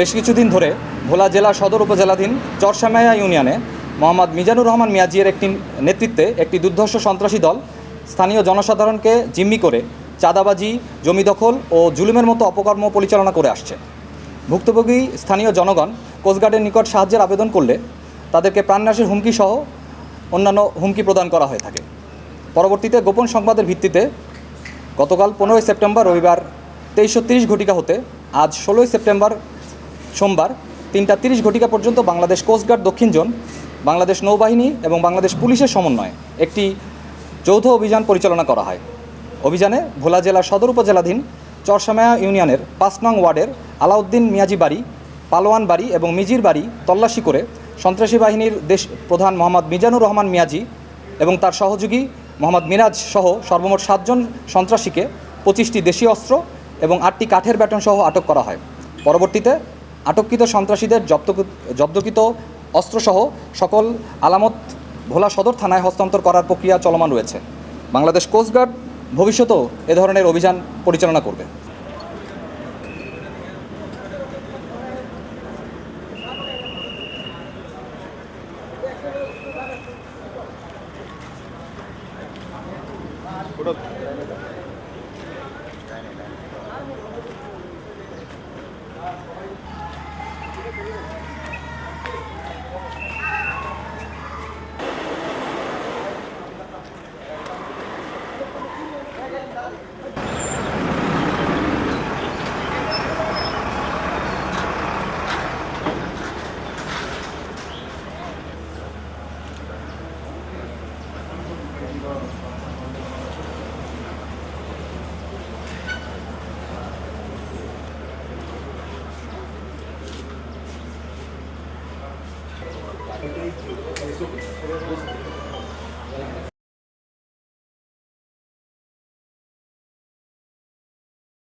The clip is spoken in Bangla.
বেশ কিছুদিন ধরে ভোলা জেলা সদর উপজেলাধীন চরসামায়া ইউনিয়নে মোহাম্মদ মিজানুর রহমান মিয়াজির নেতৃত্বে একটি দুর্ধর্ষ সন্ত্রাসী দল স্থানীয় জনসাধারণকে জিম্মি করে চাঁদাবাজি, জমি দখল ও জুলুমের মতো অপকর্ম পরিচালনা করে আসছে। ভুক্তভোগী স্থানীয় জনগণ কোস্টগার্ডের নিকট সাহায্যের আবেদন করলে তাদেরকে প্রাণনাশের হুমকি সহ অন্যান্য হুমকি প্রদান করা হয়ে থাকে। পরবর্তীতে গোপন সংবাদের ভিত্তিতে গতকাল 15 সেপ্টেম্বর রবিবার 23:30 ঘটিকা হতে আজ 16 সেপ্টেম্বর সোমবার 3টা 30 ঘটিকা পর্যন্ত বাংলাদেশ কোস্টগার্ড দক্ষিণ জোন, বাংলাদেশ নৌবাহিনী এবং বাংলাদেশ পুলিশের সমন্বয়ে একটি যৌথ অভিযান পরিচালনা করা হয়। অভিযানে ভোলা জেলার সদর উপজেলাধীন চরসামায়া ইউনিয়নের 5 নং ওয়ার্ডের আলাউদ্দিন মিয়াজি বাড়ি, পালোয়ান বাড়ি এবং মিজির বাড়ি তল্লাশি করে সন্ত্রাসী বাহিনীর দেশ প্রধান মোহাম্মদ মিজানুর রহমান মিয়াজি এবং তার সহযোগী মোহাম্মদ মিরাজ সহ সর্বমোট 7 জন সন্ত্রাসীকে 25টি দেশীয় অস্ত্র এবং 8টি কাঠের ব্যাটন সহ আটক করা হয়। পরবর্তীতে আটককৃত সন্ত্রাসীদের জব্দকৃত অস্ত্রসহ সকল আলামত ভোলা সদর থানায় হস্তান্তর করার প্রক্রিয়া চলমান রয়েছে। বাংলাদেশ কোস্টগার্ড ভবিষ্যতেও এ ধরনের অভিযান পরিচালনা করবে। Eso